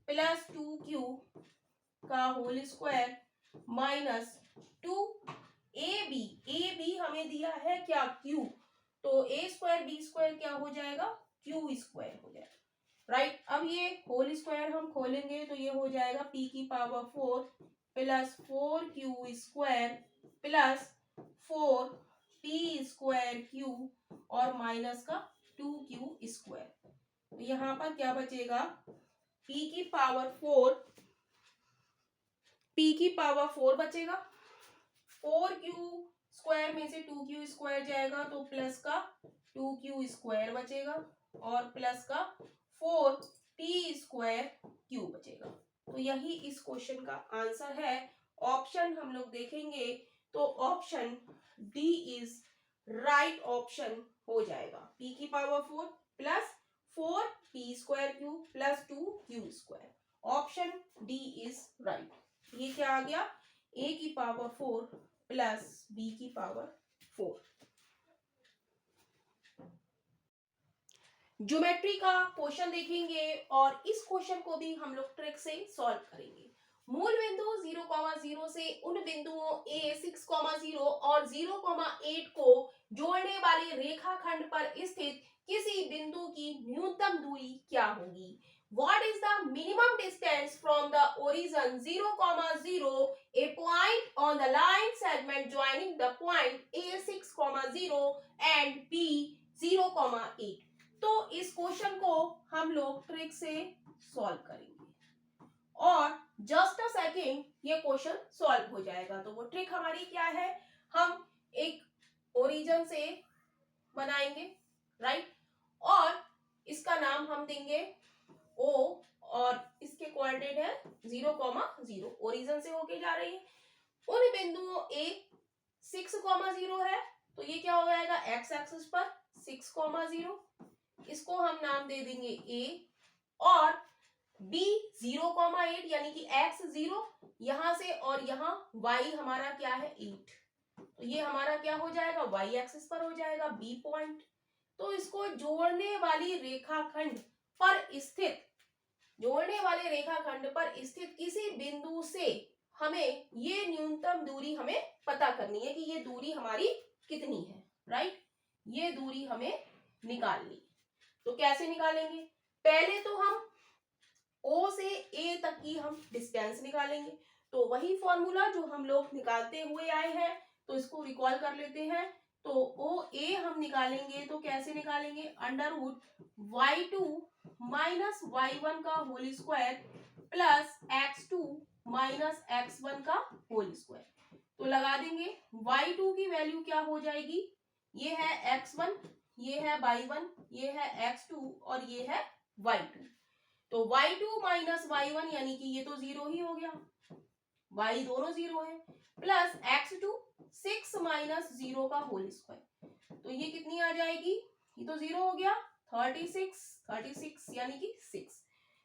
प्लस 2q का होल स्क्वायर माइनस 2ab हमें दिया है क्या, q, तो a स्क्वायर बी स्क्वायर क्या हो जाएगा, q स्क्वायर हो जाएगा, राइट। अब ये होल स्क्वायर हम खोलेंगे तो ये हो जाएगा p की power 4 plus 4q square plus 4p square q और माइनस का 2q स्क्वायर। तो यहाँ पर क्या बचेगा, p की पावर 4 बचेगा, 4q स्क्वायर में से 2q स्क्वायर जाएगा तो प्लस का 2q स्क्वायर बचेगा और प्लस का 4p स्क्वायर q बचेगा। तो यही इस क्वेश्चन का आंसर है। ऑप्शन हम लोग देखेंगे तो option D is right option हो जाएगा, p की power 4 plus 4p square q plus 2q square, option D is right. ये क्या आ गया, a की पावर 4 प्लस b की पावर 4। ज्योमेट्री का क्वेश्चन देखेंगे और इस क्वेश्चन को भी हम लोग ट्रिक से सॉल्व करेंगे। मूल बिंदु 0,0 से उन बिंदुओं a 6,0 और 0,8 को जोड़ने वाले रेखाखंड पर स्थित किसी बिंदु की न्यूनतम दूरी क्या होगी। What is the minimum distance from the origin 0,0, a point on the line segment joining the point a 6,0 and b 0,8। तो इस क्वेश्चन को हम लोग ट्रिक से सॉल्व करेंगे और जस्ट अ सेकेंड ये क्वेश्चन सॉल्व हो जाएगा। तो वो ट्रिक हमारी क्या है, हम एक ओरिजिन से बनाएंगे, राइट, और इसका नाम हम देंगे O और इसके कोऑर्डिनेट है 0,0, ओरिजिन से होके जा रही है। उन बिंदुओं A 6,0 है तो ये क्या हो जाएगा, एक्स एक्सिस पर 6,0, इसको हम नाम दे देंगे A और b 0,8 यानी कि x 0 यहां से और यहाँ y हमारा क्या है 8, तो ये हमारा क्या हो जाएगा y एक्सिस पर हो जाएगा b पॉइंट। तो इसको जोड़ने वाली रेखाखंड पर स्थित किसी बिंदु से हमें ये न्यूनतम दूरी हमें पता करनी है कि ये दूरी हमारी कितनी है, राइट। ये दूरी हमें निकालनी। तो कैसे निकालेंगे? पहले तो हम O से A तक की हम डिस्टेंस निकालेंगे। तो वही फॉर्मूला जो हम लोग निकालते हुए आए हैं, तो इसको रिकॉल कर लेते हैं। तो OA हम निकालेंगे तो कैसे निकालेंगे? Under root y2 minus y1 का whole square plus x2 minus x1 का होल स्क्वायर। तो लगा देंगे y2 की वैल्यू क्या हो जाएगी? ये है x1, ये है y1, ये है x2 और ये है y2। तो y2 माइनस y1 यानी कि ये तो जीरो ही हो गया, y दोनों जीरो है, प्लस x2 6 माइनस 0 का होल स्क्वायर, तो ये कितनी आ जाएगी? ये तो जीरो हो गया, 36 यानी कि 6,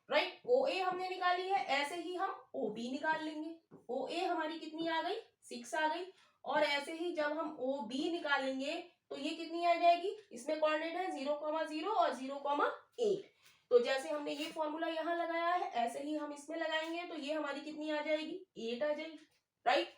राइट। OA हमने निकाली है, ऐसे ही हम OB निकाल लेंगे। OA हमारी कितनी आ गई? 6 आ गई। और ऐसे ही जब हम OB निकालेंगे तो ये कितनी आ जाएगी? इसमें कोऑर्डिनेट है 0,0 और 0,8। तो जैसे हमने ये फॉर्मूला यहाँ लगाया है ऐसे ही हम इसमें लगाएंगे, तो ये हमारी कितनी आ जाएगी? 8 आ जाएगी, राइट।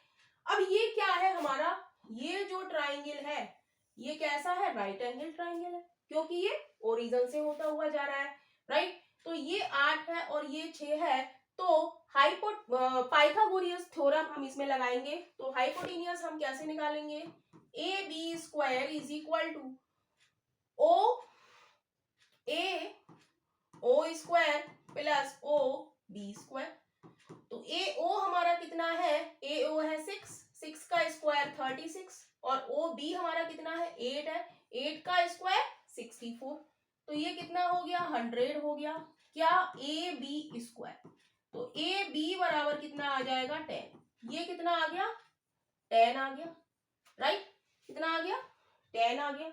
अब ये क्या है हमारा? ये जो ट्राइंगल है ये कैसा है? राइट एंगल ट्राइंगल है, क्योंकि ये ओरिजिन से होता हुआ जा रहा है, राइट। तो ये 8 है और ये 6 है, तो पाइथागोरस थ्योरम हम इसमें लगाएंगे। तो हाइपोटेन्यूस हम कैसे निकालेंगे? AB square is equal to O square plus O B square. तो AO हमारा कितना है? AO है 6 का स्क्वायर 36 और OB हमारा कितना है? 8 है, 8 का स्क्वायर 64। तो ये कितना हो गया? 100 हो गया। क्या? AB square. तो AB बराबर कितना आ जाएगा? 10। ये कितना आ गया? 10 आ गया, राइट। कितना आ गया? 10 आ गया।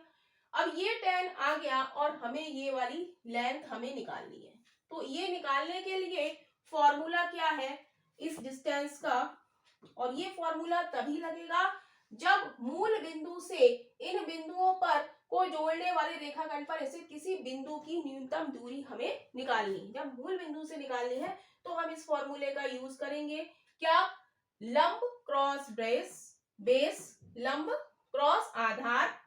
अब ये 10 आ गया और हमें ये वाली लेंथ हमें निकालनी है। तो ये निकालने के लिए फॉर्मूला क्या है इस डिस्टेंस का? और ये फॉर्मूला तभी लगेगा जब मूल बिंदु से इन बिंदुओं पर को जोड़ने वाले रेखाखंड पर ऐसे किसी बिंदु की न्यूनतम दूरी हमें निकालनी है। जब मूल बिंदु से निकालनी है तो हम इस फॉर्मूले का यूज करेंगे। क्या? लंब क्रॉस बेस, लंब क्रॉस आधार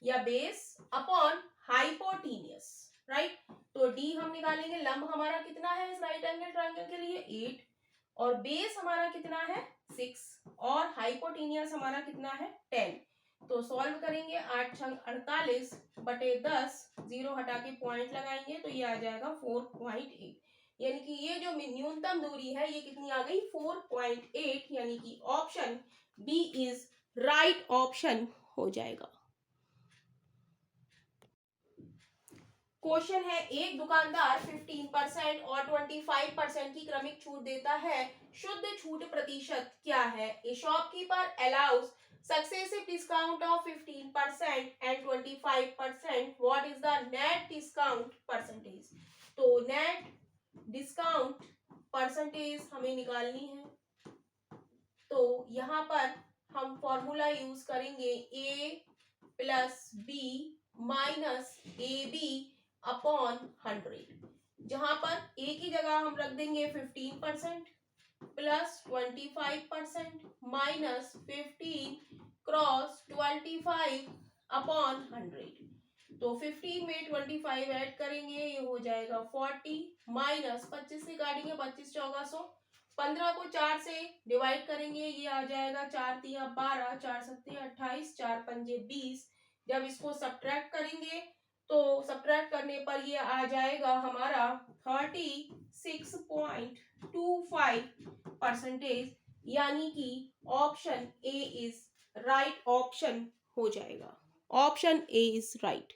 या बेस अपॉन हाइपोटेन्यूस, राइट। तो D हम निकालेंगे, लंब हमारा कितना है इस राइट एंगल ट्रायंगल के लिए? 8 और बेस हमारा कितना है? 6 और हाइपोटेन्यूस हमारा कितना है? 10। तो सॉल्व करेंगे 8 छंग 48 बटे 10, 0 हटा के पॉइंट लगाएंगे तो ये आ जाएगा 4.8। यानी कि ये जो न्यूनतम दूरी है ये कितनी आ गई? 4.8, यानी कि option B is right option हो जाएगा। क्वेश्चन है, एक दुकानदार 15% और 25% की क्रमिक छूट देता है, शुद्ध छूट प्रतिशत क्या है? ए shopkeeper allows successive discount of 15% and 25%, what is the net discount percentage? तो नेट डिस्काउंट परसेंटेज हमें निकालनी है। तो यहाँ पर हम फॉर्मूला यूज करेंगे A plus B minus AB upon 100, जहां पर A की जगह हम रख देंगे 15% प्लस 25% माइनस 15 क्रॉस 25 अपॉन 100। तो 15 में 25 ऐड करेंगे ये हो जाएगा 40 माइनस 25 से काटेंगे 25 चौका 100, 15 को 4 से डिवाइड करेंगे ये आ जाएगा 4 तिया 12, 4 सत्ते 28, 4 पंजे 20। जब इसको सब्ट्रैक्ट करेंगे तो सब्ट्रैक्ट करने पर ये आ जाएगा हमारा 36.25%, यानी कि option A is right option हो जाएगा। Option A is right.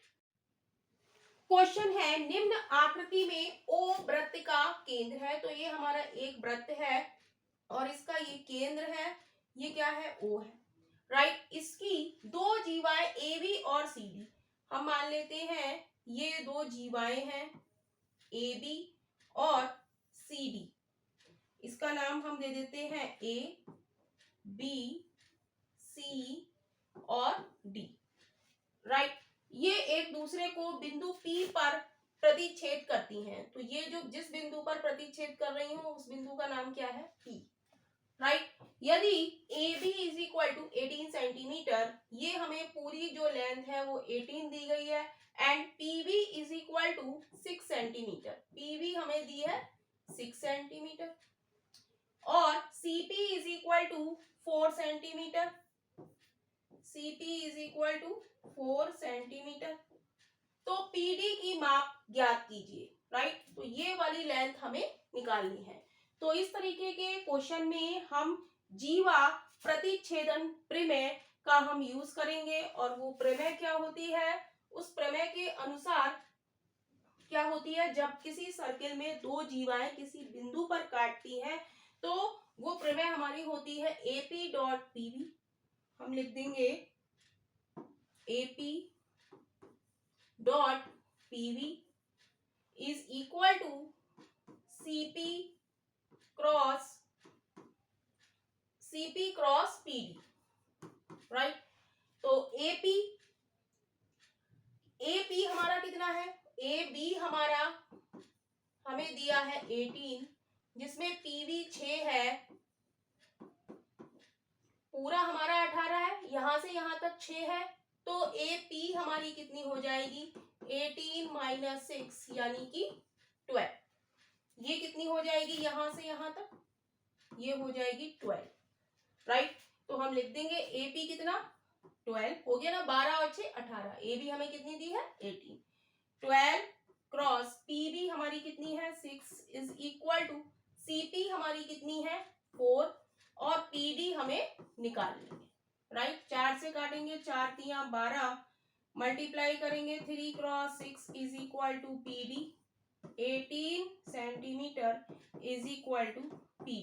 Question है, निम्न आकृति में ओ वृत्त का केंद्र है। तो ये हमारा एक वृत्त है और इसका ये केंद्र है, ये क्या है? ओ है, राइट। इसकी दो जीवाएं ए बी और सी डी हम मान लेते हैं, ये दो जीवाएं हैं ए बी और सी डी, इसका नाम हम दे देते हैं ए, बी, सी और डी, राइट। ये एक दूसरे को बिंदु P पर प्रतिच्छेद करती हैं, तो ये जो जिस बिंदु पर प्रतिच्छेद कर रही हूँ उस बिंदु का नाम क्या है? P, right. यदि AB is equal to 18 centimetre, ये हमें पूरी जो लेंथ है वो 18 दी गई है, and PB is equal to 6 centimetre, PB हमें दी है 6 सेंटीमीटर, और CP is equal to 4 centimetre, CP is equal to 4 centimetre. तो PD की माप ज्ञात कीजिए, राइट। तो ये वाली लेंथ हमें निकालनी है। तो इस तरीके के क्वेश्चन में हम जीवा प्रतिच्छेदन प्रमेय का हम यूज करेंगे, और वो प्रमेय क्या होती है? उस प्रमेय के अनुसार क्या होती है, जब किसी सर्किल में दो जीवाएं किसी बिंदु पर काटती हैं तो वो प्रमेय हमारी होती है AP डॉट PB, हम लिख देंगे AP dot PB is equal to CP cross PD, right. तो AP हमारा कितना है? AB हमारा हमें दिया है 18, जिसमें PB 6 है, पूरा हमारा 18 है, यहां से यहां तक 6 है, तो AP हमारी कितनी हो जाएगी? 18 माइनस 6 यानी कि 12। ये कितनी हो जाएगी यहां से यहां तक? ये हो जाएगी 12, राइट। तो हम लिख देंगे AP कितना? 12 हो गया ना, 12 और 6 18, AB हमें कितनी दी है? 18। 12 क्रॉस PB हमारी कितनी है? 6 इज इक्वल टू CP हमारी कितनी है? 4, और PD हमें निकालनी है, राइट। 4 से काटेंगे, 4 तिया 12, मल्टीप्लाई करेंगे 3 cross 6 is equal to PD, 18 centimetre is equal to PB,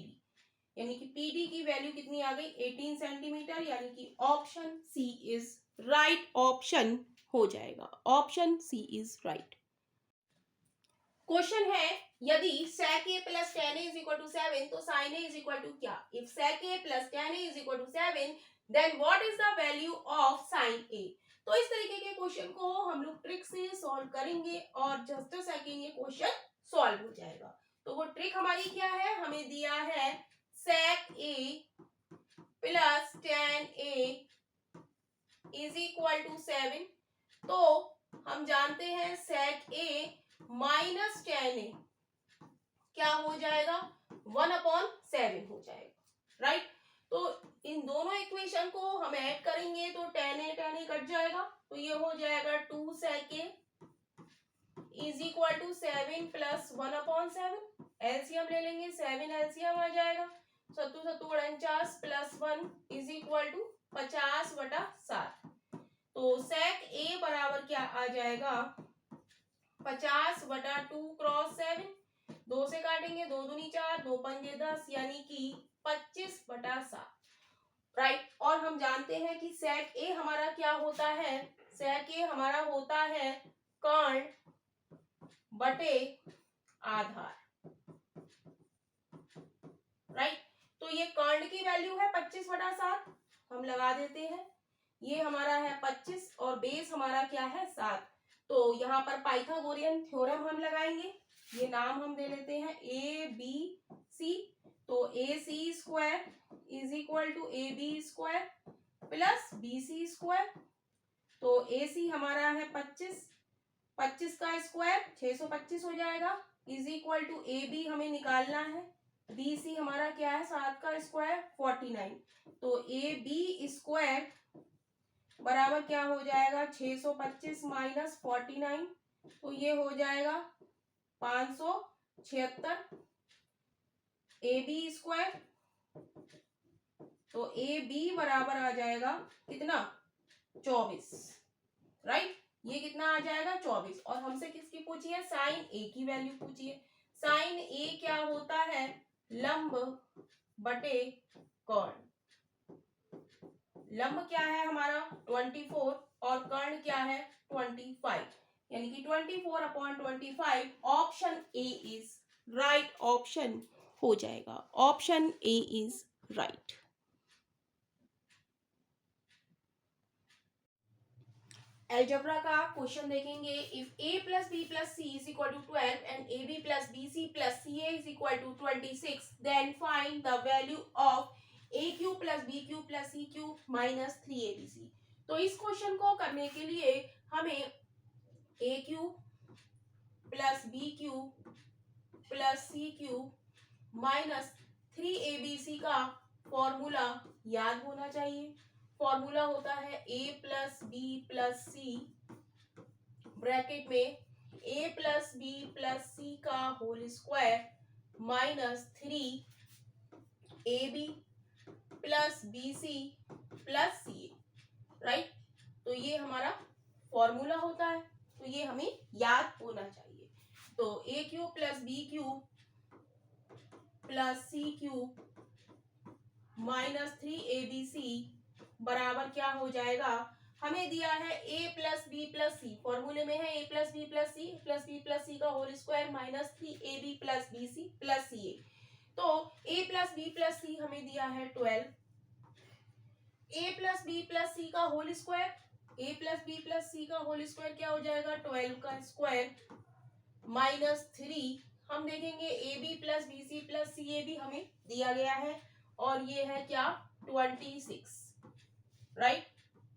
यानी कि PD की वैल्यू कितनी आ गई? 18 सेंटीमीटर, यानी कि option C is right option हो जाएगा, option C is right. Question है, यदि sec a plus tan a is equal to 7, तो sin a is equal to क्या? If sec a plus tan a is equal to 7, then what is the value of sin a? तो इस तरीके के question को हम लोग trick से सॉल्व करेंगे, और जस्ट सेकंड ये क्वेश्चन सॉल्व हो जाएगा। तो वो ट्रिक हमारी क्या है? हमें दिया है sec a plus tan a is equal to 7, तो हम जानते हैं sec a minus tan a क्या हो जाएगा? 1/7 हो जाएगा, राइट। तो इन दोनों इक्वेशन को हम ऐड करेंगे तो tan a कट जाएगा, तो ये हो जाएगा 2 sec a is equal to 7 plus 1/7, LCM ले लेंगे, 7 एलसीएम आ जाएगा, 7 7 49 प्लस 1 इज इक्वल टू 50/7। तो sec a बराबर क्या आ जाएगा? 50/2 क्रॉस 7, 2 से काटेंगे, 2 दूनी 4, 2 पंजे 10, यानी कि 25/7, राइट। और हम जानते हैं कि sec a हमारा क्या होता है? sec a हमारा होता है कर्ण बटे आधार, राइट। तो ये कर्ण की वैल्यू है 25/7, हम लगा देते हैं, ये हमारा है 25 और बेस हमारा क्या है? 7। तो यहाँ पर पाइथागोरियन थ्योरम हम लगाएंगे, ये नाम हम दे लेते हैं ABC, तो AC square is equal to AB square plus BC square, तो AC हमारा है 25, 25 का स्क्वायर 625 हो जाएगा, इज इक्वल टू AB हमें निकालना है, BC हमारा क्या है? 7 का स्क्वायर 49, तो AB स्क्वायर बराबर क्या हो जाएगा? 625 माइनस 49, तो ये हो जाएगा 576 AB स्क्वायर, तो AB बराबर आ जाएगा कितना? 24, राइट। ये कितना आ जाएगा? 24। और हमसे किसकी पूछी है? साइन A की वैल्यू पूछी है। साइन A क्या होता है? लंब बटे कर्ण। लंब क्या है हमारा? 24 और कर्ण क्या है? 25, यानी कि 24/25, option A is right option हो जाएगा। Option A is right. Algebra का क्वेश्चन देखेंगे। If a plus B plus C is equal to 12 and A B plus B C plus C A is equal to 26, then find the value of A cube plus B cube plus C cube minus 3abc। तो इस question को करने के लिए हमें A cube plus B cube plus C cube minus 3abc का formula याद होना चाहिए। फॉर्मूला होता है a plus B plus C bracket में a plus B plus C का whole square minus 3ab plus B C plus C, right. तो ये हमारा फॉर्मूला होता है, तो ये हमें याद होना चाहिए। तो A cube plus B cube plus C cube minus 3abc बराबर क्या हो जाएगा। हमें दिया है a plus B plus C, फॉर्मूले में है a plus B plus C का whole square minus 3ab plus B C plus C A. तो a plus B plus C हमें दिया है 12, a plus B plus C का whole square, a plus B plus C का whole square क्या हो जाएगा 12 का स्क्वायर माइनस 3। हम देखेंगे A B plus B C plus C A भी हमें दिया गया है और ये है क्या 26, राइट।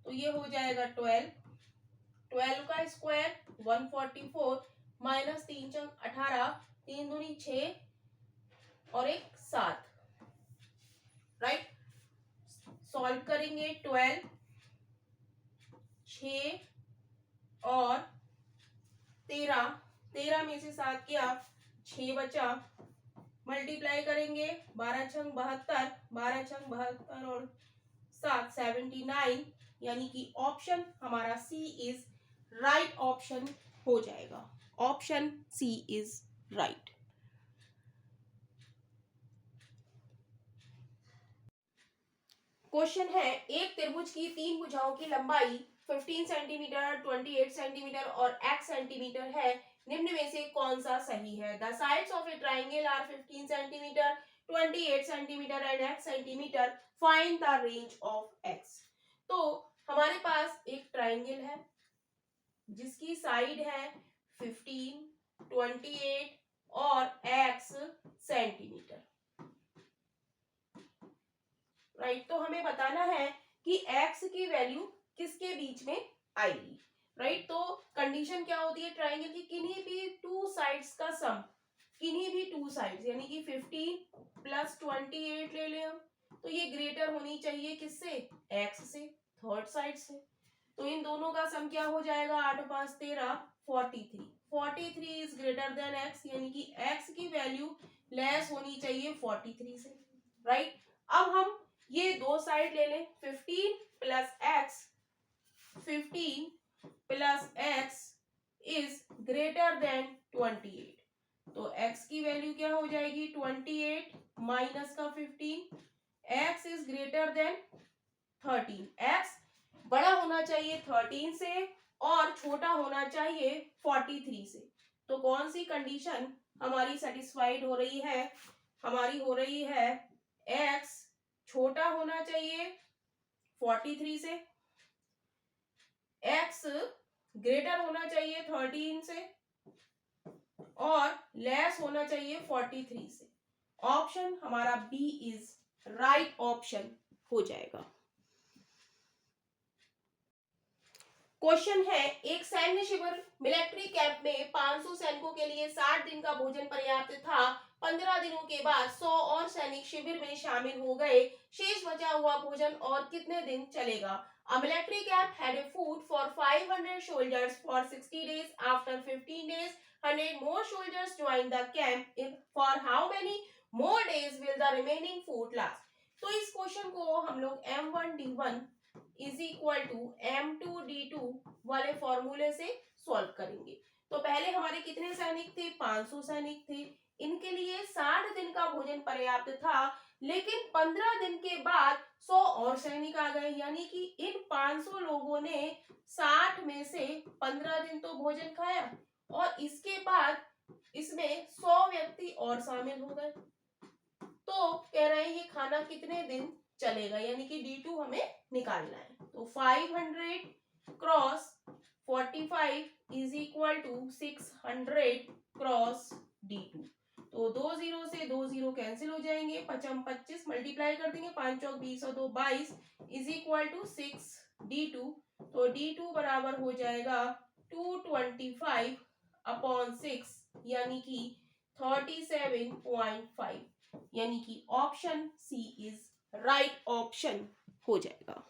तो ये हो जाएगा 12 का स्क्वायर 144 माइनस 3 चंग 18, 3 दूनी 6 और 1 7, राइट। सॉल्व करेंगे 12, 6 और 13 में से 7 किया 6 बचा, मल्टीप्लाई करेंगे 12 छंग 72, 12 छंग 72 और 7 79, यानी कि ऑप्शन हमारा सी इज राइट ऑप्शन हो जाएगा। Option C is right. Question है, एक त्रिभुज की 3 भुजाओं की लंबाई 15 सेंटीमीटर, 28 सेंटीमीटर और x सेंटीमीटर है। निम्न में से कौन सा सही है। The sides of a triangle are 15 centimetre, 28 centimetre and x centimetre. Find the range of x। तो हमारे पास एक ट्राइंगल है जिसकी साइड है 15, 28 और x सेंटीमीटर, राइट। तो हमें बताना है कि x की वैल्यू किसके बीच में आएगी, राइट। तो कंडीशन क्या होती है ट्राइंगल की, किन्हीं भी टू साइड्स का सम, किन्हीं भी टू साइड्स यानी कि 15 प्लस 28 ले लें हम, तो ये ग्रेटर होनी चाहिए किससे, x से, थर्ड साइड से। तो इन दोनों का सम क्या हो जाएगा 8 5 13 43 इज ग्रेटर देन x, यानी कि x की वैल्यू लेस होनी चाहिए 43 से, राइट। अब हम ये दो साइड ले लें 15 plus x is greater than 28, तो x की वैल्यू क्या हो जाएगी 28 माइनस का 15, x is greater than 13, x बड़ा होना चाहिए 13 से और छोटा होना चाहिए 43 से। तो कौन सी कंडीशन हमारी सेटिस्फाइड हो रही है, हमारी हो रही है x छोटा होना चाहिए 43 से, x ग्रेटर होना चाहिए 13 से और लेस होना चाहिए 43 से। ऑप्शन हमारा बी इज राइट ऑप्शन हो जाएगा। क्वेश्चन है, एक सैन्य शिविर मिलिट्री कैंप में 500 सैनिकों के लिए 60 दिन का भोजन पर्याप्त था। 15 दिनों के बाद 100 और सैनिक शिविर में शामिल हो गए। शेष बचा हुआ भोजन और कितने दिन चलेगा। A military camp had a food for 500 soldiers for 60 days. After 15 days, 100 more soldiers joined the camp. For how many more days will the remaining food last? तो इस क्वेश्चन को हम लोग M1D1 is equal to M2D2 वाले फॉर्मूले से solve करेंगे। तो पहले हमारे कितने सैनिक थे 500 सैनिक थे, इनके लिए 60 दिन का भोजन पर्याप्त था, लेकिन 15 दिन के बाद 100 और सैनिक आ गए, यानी कि इन 500 लोगों ने 60 में से 15 दिन तो भोजन खाया और इसके बाद इसमें 100 व्यक्ति और शामिल हो गए, तो कह रहे हैं ये खाना कितने दिन चलेगा, यानी कि D2 हमें निकालना है। तो 500 cross 45 is equal to 600 cross D2। तो 2 0 से 2 0 कैंसिल हो जाएंगे, 5 25 मल्टीप्लाई कर देंगे, 5 चौक 20 और 2 22 इज इक्वल टू 6 D2। तो D2 बराबर हो जाएगा 225 अपॉन 6 यानी कि 37.5, यानी कि option C is right option हो जाएगा।